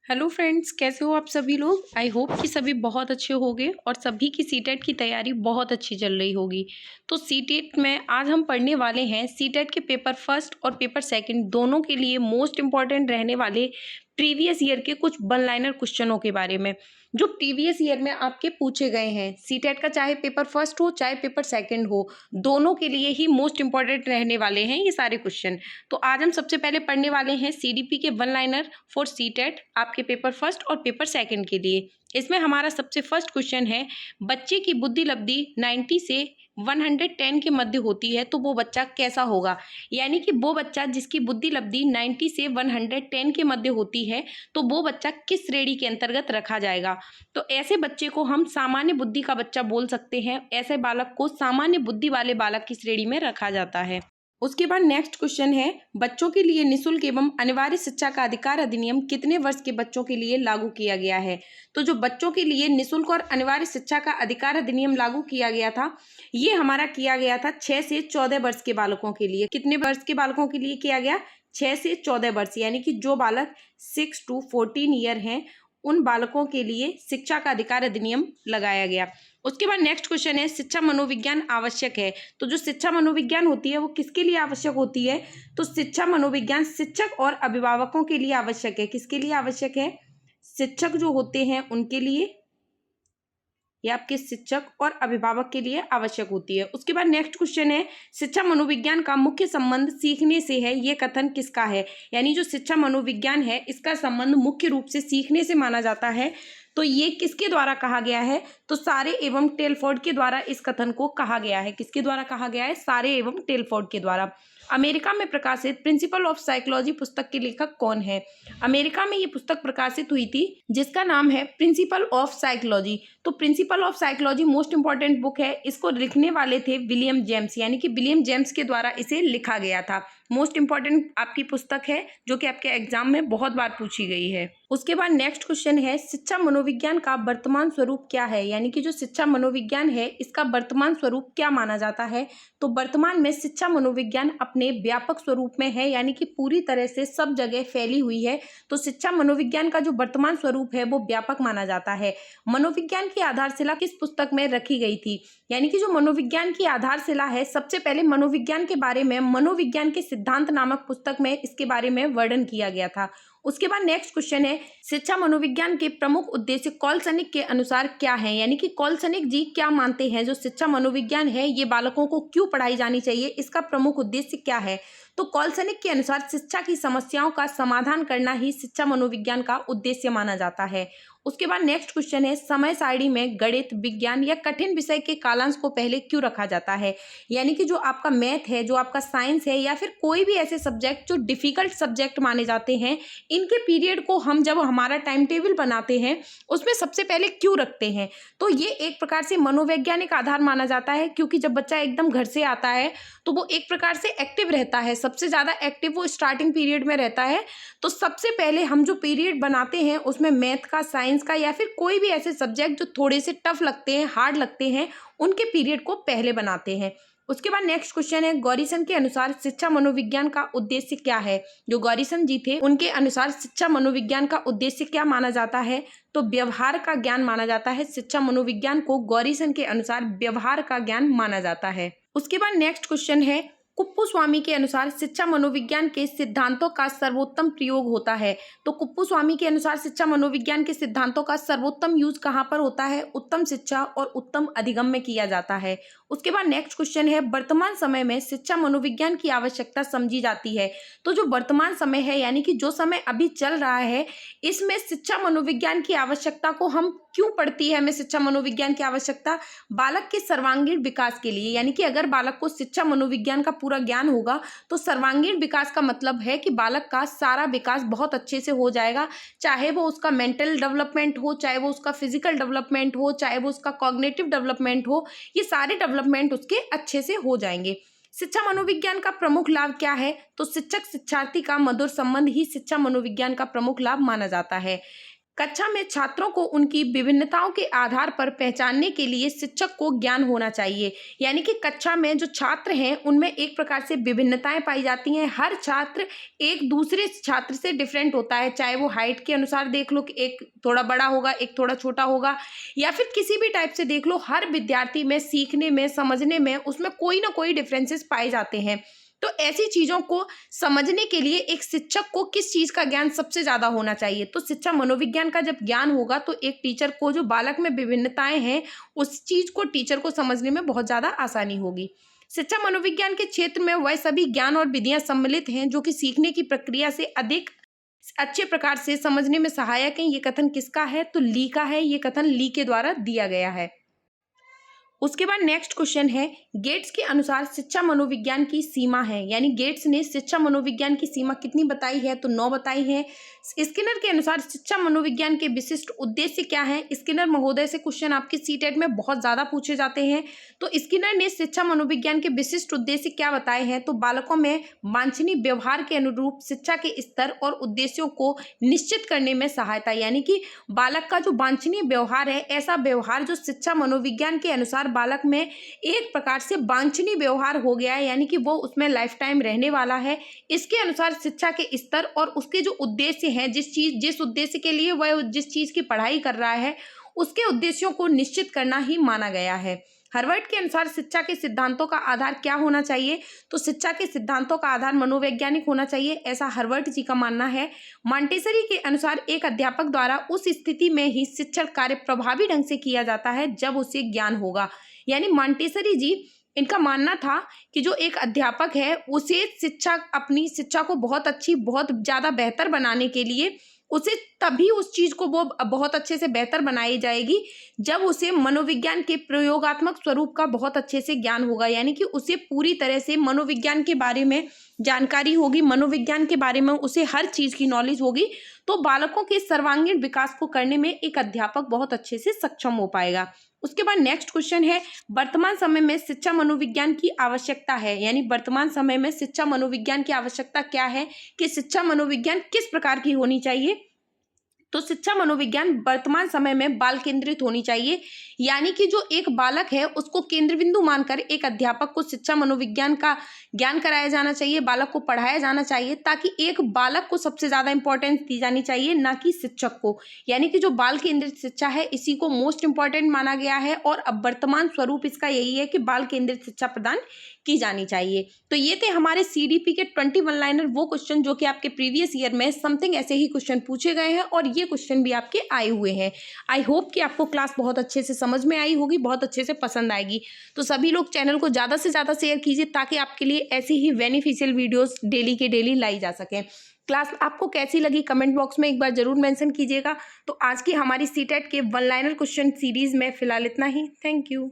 Hello friends, कैसे हो आप सभी लोग। आई होप कि सभी बहुत अच्छे होंगे और सभी की सीटेट की तैयारी बहुत अच्छी चल रही होगी। तो सीटेट में आज हम पढ़ने वाले हैं सीटेट के पेपर फर्स्ट और पेपर सेकंड दोनों के लिए मोस्ट इम्पॉर्टेंट रहने वाले प्रीवियस ईयर के कुछ वन लाइनर क्वेश्चनों के बारे में, जो प्रीवियस ईयर में आपके पूछे गए हैं। सीटेट का चाहे पेपर फर्स्ट हो चाहे पेपर सेकंड हो, दोनों के लिए ही मोस्ट इम्पॉर्टेंट रहने वाले हैं ये सारे क्वेश्चन। तो आज हम सबसे पहले पढ़ने वाले हैं सीडीपी के वन लाइनर फॉर सीटेट आपके पेपर फर्स्ट और पेपर सेकंड के लिए। इसमें हमारा सबसे फर्स्ट क्वेश्चन है, बच्चे की बुद्धि लब्धि 90 से 110 के मध्य होती है तो वो बच्चा कैसा होगा। यानी कि वो बच्चा जिसकी बुद्धि लब्धि 90 से 110 के मध्य होती है तो वो बच्चा किस श्रेणी के अंतर्गत रखा जाएगा। तो ऐसे बच्चे को हम सामान्य बुद्धि का बच्चा बोल सकते हैं। ऐसे बालक को सामान्य बुद्धि वाले बालक की श्रेणी में रखा जाता है। उसके बाद नेक्स्ट क्वेश्चन है, बच्चों के लिए निःशुल्क एवं अनिवार्य शिक्षा का अधिकार अधिनियम कितने वर्ष के बच्चों के लिए लागू किया गया है। तो जो बच्चों के लिए निःशुल्क और अनिवार्य शिक्षा का अधिकार अधिनियम लागू किया गया था, ये हमारा किया गया था 6 से 14 वर्ष के बालकों के लिए। कितने वर्ष के बालकों के लिए किया गया? 6 से 14 वर्ष, यानी कि जो बालक 6 to 14 ईयर हैं उन बालकों के लिए शिक्षा का अधिकार अधिनियम लगाया गया। उसके बाद नेक्स्ट क्वेश्चन है, शिक्षा मनोविज्ञान आवश्यक है। तो जो शिक्षा मनोविज्ञान होती है वो किसके लिए आवश्यक होती है? तो शिक्षा मनोविज्ञान शिक्षक और अभिभावकों के लिए आवश्यक है। किसके लिए आवश्यक है? शिक्षक जो होते हैं उनके लिए, या आपके शिक्षक और अभिभावक के लिए आवश्यक होती है। उसके बाद नेक्स्ट क्वेश्चन है, शिक्षा मनोविज्ञान का मुख्य संबंध सीखने से है, ये कथन किसका है। यानी जो शिक्षा मनोविज्ञान है इसका संबंध मुख्य रूप से सीखने से माना जाता है। तो ये किसके द्वारा कहा गया है? तो सारे एवं टेलफोर्ड के द्वारा इस कथन को कहा गया है। किसके द्वारा कहा गया है? सारे एवं टेलफोर्ड के द्वारा। अमेरिका में प्रकाशित प्रिंसिपल ऑफ साइकोलॉजी पुस्तक के लेखक कौन है? अमेरिका में ये पुस्तक प्रकाशित हुई थी जिसका नाम है प्रिंसिपल ऑफ साइकोलॉजी। तो principle of psychology most important book है। इसको लिखने वाले थे विलियम जेम्स, यानी कि विलियम जेम्स के द्वारा इसे लिखा गया था। मोस्ट इंपॉर्टेंट आपकी पुस्तक है जो कि आपके एग्जाम में बहुत बार पूछी गई है। उसके बाद नेक्स्ट क्वेश्चन है, शिक्षा मनोविज्ञान का वर्तमान स्वरूप क्या है। यानी कि जो शिक्षा मनोविज्ञान है इसका वर्तमान स्वरूप क्या माना जाता है। तो वर्तमान में शिक्षा मनोविज्ञान अपने व्यापक स्वरूप में है, यानी कि पूरी तरह से सब जगह फैली हुई है। तो शिक्षा मनोविज्ञान का जो वर्तमान स्वरूप है वो व्यापक माना जाता है। मनोविज्ञान की आधारशिला किस पुस्तक में रखी गई थी? यानी कि जो मनोविज्ञान की आधारशिला है, सबसे पहले मनोविज्ञान के बारे में मनोविज्ञान के सिद्धांत नामक पुस्तक में इसके बारे में वर्णन किया गया था। उसके बाद नेक्स्ट क्वेश्चन है, शिक्षा मनोविज्ञान के प्रमुख उद्देश्य कॉलसनिक के अनुसार क्या है। यानी कि कॉलसनिक जी क्या मानते हैं, जो शिक्षा मनोविज्ञान है ये बालकों को क्यों पढ़ाई जानी चाहिए, इसका प्रमुख उद्देश्य क्या है। तो कॉलसनिक के अनुसार शिक्षा की समस्याओं का समाधान करना ही शिक्षा मनोविज्ञान का उद्देश्य माना जाता है। उसके बाद नेक्स्ट क्वेश्चन है, समय सारणी में गणित, विज्ञान या कठिन विषय के कालांश को पहले क्यों रखा जाता है। यानी कि जो आपका मैथ है, जो आपका साइंस है, या फिर कोई भी ऐसे सब्जेक्ट जो डिफिकल्ट सब्जेक्ट माने जाते हैं, इनके पीरियड को हम जब हमारा टाइम टेबल बनाते हैं उसमें सबसे पहले क्यों रखते हैं। तो ये एक प्रकार से मनोवैज्ञानिक आधार माना जाता है, क्योंकि जब बच्चा एकदम घर से आता है तो वो एक प्रकार से एक्टिव रहता है। सबसे ज़्यादा एक्टिव वो स्टार्टिंग पीरियड में रहता है। तो सबसे पहले हम जो पीरियड बनाते हैं उसमें मैथ का, साइंस का, या फिर कोई भी ऐसे सब्जेक्ट जो थोड़े से टफ लगते हैं, हार्ड लगते हैं, उनके पीरियड को पहले बनाते हैं। उसके बाद नेक्स्ट क्वेश्चन है, गॉरिसन के अनुसार शिक्षा मनोविज्ञान का उद्देश्य क्या है। जो गॉरिसन जी थे उनके अनुसार शिक्षा मनोविज्ञान का उद्देश्य क्या माना जाता है। तो व्यवहार का ज्ञान माना जाता है। शिक्षा मनोविज्ञान को गॉरिसन के अनुसार व्यवहार का ज्ञान माना जाता है। उसके बाद नेक्स्ट क्वेश्चन है, कुप्पुस्वामी के अनुसार शिक्षा मनोविज्ञान के सिद्धांतों का सर्वोत्तम प्रयोग होता है। तो कुप्पुस्वामी के अनुसार शिक्षा मनोविज्ञान के सिद्धांतों का सर्वोत्तम यूज कहाँ पर होता है? उत्तम शिक्षा और उत्तम अधिगम में किया जाता है। उसके बाद नेक्स्ट क्वेश्चन है, वर्तमान समय में शिक्षा मनोविज्ञान की आवश्यकता समझी जाती है। तो जो वर्तमान समय है, यानी कि जो समय अभी चल रहा है, इसमें शिक्षा मनोविज्ञान की आवश्यकता को हम क्यों पड़ती है? हमें शिक्षा मनोविज्ञान की आवश्यकता बालक के सर्वांगीण विकास के लिए। यानी कि अगर बालक को शिक्षा मनोविज्ञान का पूरा ज्ञान होगा तो सर्वांगीण विकास का मतलब है कि बालक का सारा विकास बहुत अच्छे से हो जाएगा। चाहे वो उसका मेंटल डेवलपमेंट हो, चाहे वो उसका फिजिकल डेवलपमेंट हो, चाहे वो उसका कॉग्निटिव डेवलपमेंट हो, ये सारे डेवलपमेंट उसके अच्छे से हो जाएंगे। शिक्षा मनोविज्ञान का प्रमुख लाभ क्या है? तो शिक्षक शिक्षार्थी का मधुर संबंध ही शिक्षा मनोविज्ञान का प्रमुख लाभ माना जाता है। कक्षा में छात्रों को उनकी विभिन्नताओं के आधार पर पहचानने के लिए शिक्षक को ज्ञान होना चाहिए। यानी कि कक्षा में जो छात्र हैं उनमें एक प्रकार से विभिन्नताएं पाई जाती हैं। हर छात्र एक दूसरे छात्र से डिफरेंट होता है, चाहे वो हाइट के अनुसार देख लो कि एक थोड़ा बड़ा होगा, एक थोड़ा छोटा होगा, या फिर किसी भी टाइप से देख लो। हर विद्यार्थी में सीखने में, समझने में, उसमें कोई ना कोई डिफरेंसेस पाए जाते हैं। तो ऐसी चीज़ों को समझने के लिए एक शिक्षक को किस चीज़ का ज्ञान सबसे ज़्यादा होना चाहिए? तो शिक्षा मनोविज्ञान का जब ज्ञान होगा तो एक टीचर को जो बालक में विभिन्नताएं हैं उस चीज़ को टीचर को समझने में बहुत ज़्यादा आसानी होगी। शिक्षा मनोविज्ञान के क्षेत्र में वह सभी ज्ञान और विधियां सम्मिलित हैं जो कि सीखने की प्रक्रिया से अधिक अच्छे प्रकार से समझने में सहायक हैं। ये कथन किसका है? तो ली का है। ये कथन ली के द्वारा दिया गया है। उसके बाद नेक्स्ट क्वेश्चन है, गेट्स के अनुसार शिक्षा मनोविज्ञान की सीमा है। यानी गेट्स ने शिक्षा मनोविज्ञान की सीमा कितनी बताई है? तो 9 बताई है। स्किनर के अनुसार शिक्षा मनोविज्ञान के विशिष्ट उद्देश्य क्या है? स्किनर महोदय से क्वेश्चन आपके सीटेट में बहुत ज़्यादा पूछे जाते हैं। तो स्किनर ने शिक्षा मनोविज्ञान के विशिष्ट उद्देश्य क्या बताए हैं? तो बालकों में वांछनीय व्यवहार के अनुरूप शिक्षा के स्तर और उद्देश्यों को निश्चित करने में सहायता। यानी कि बालक का जो वांछनीय व्यवहार है, ऐसा व्यवहार जो शिक्षा मनोविज्ञान के अनुसार बालक में एक प्रकार से वांछनीय व्यवहार हो गया है, यानी कि वो उसमें लाइफ टाइम रहने वाला है। इसके अनुसार शिक्षा के स्तर और उसके जो उद्देश्य हैं, जिस उद्देश्य के लिए वह जिस चीज की पढ़ाई कर रहा है, उसके उद्देश्यों को निश्चित करना ही माना गया है। हार्वर्ड के अनुसार शिक्षा के सिद्धांतों का आधार क्या होना चाहिए? तो शिक्षा के सिद्धांतों का आधार मनोवैज्ञानिक होना चाहिए, ऐसा हार्वर्ड जी का मानना है। मॉन्टेसरी के अनुसार एक अध्यापक द्वारा उस स्थिति में ही शिक्षण कार्य प्रभावी ढंग से किया जाता है जब उसे ज्ञान होगा। यानी मॉन्टेसरी जी, इनका मानना था कि जो एक अध्यापक है उसे अपनी शिक्षा को बहुत अच्छी, बहुत ज़्यादा बेहतर बनाने के लिए उसे तभी उस चीज़ को वो बहुत अच्छे से बेहतर बनाई जाएगी जब उसे मनोविज्ञान के प्रयोगात्मक स्वरूप का बहुत अच्छे से ज्ञान होगा। यानी कि उसे पूरी तरह से मनोविज्ञान के बारे में जानकारी होगी, मनोविज्ञान के बारे में उसे हर चीज़ की नॉलेज होगी। तो बालकों के सर्वांगीण विकास को करने में एक अध्यापक बहुत अच्छे से सक्षम हो पाएगा। उसके बाद नेक्स्ट क्वेश्चन है, वर्तमान समय में शिक्षा मनोविज्ञान की आवश्यकता है। यानी वर्तमान समय में शिक्षा मनोविज्ञान की आवश्यकता क्या है कि शिक्षा मनोविज्ञान किस प्रकार की होनी चाहिए? तो शिक्षा मनोविज्ञान वर्तमान समय में बाल केंद्रित होनी चाहिए। यानी कि जो एक बालक है उसको केंद्र बिंदु मानकर एक अध्यापक को शिक्षा मनोविज्ञान का ज्ञान कराया जाना चाहिए, बालक को पढ़ाया जाना चाहिए, ताकि एक बालक को सबसे ज़्यादा इंपॉर्टेंस दी जानी चाहिए, ना कि शिक्षक को। यानी कि जो बाल केंद्रित शिक्षा है इसी को मोस्ट इंपॉर्टेंट माना गया है और अब वर्तमान स्वरूप इसका यही है कि बाल केंद्रित शिक्षा प्रदान की जानी चाहिए। तो ये थे हमारे सीडीपी के 21 लाइनर वो क्वेश्चन जो कि आपके प्रीवियस ईयर में समथिंग ऐसे ही क्वेश्चन पूछे गए हैं और ये क्वेश्चन भी आपके आए हुए हैं। आई होप कि आपको क्लास बहुत अच्छे से समझ में आई होगी, बहुत अच्छे से पसंद आएगी। तो सभी लोग चैनल को ज़्यादा से ज़्यादा शेयर कीजिए ताकि आपके लिए ऐसी ही बेनिफिशियल वीडियोस डेली के डेली लाई जा सकें। क्लास आपको कैसी लगी कमेंट बॉक्स में एक बार जरूर मेंशन कीजिएगा। तो आज की हमारी सीटेट के 1 लाइनर क्वेश्चन सीरीज में फिलहाल इतना ही। Thank you.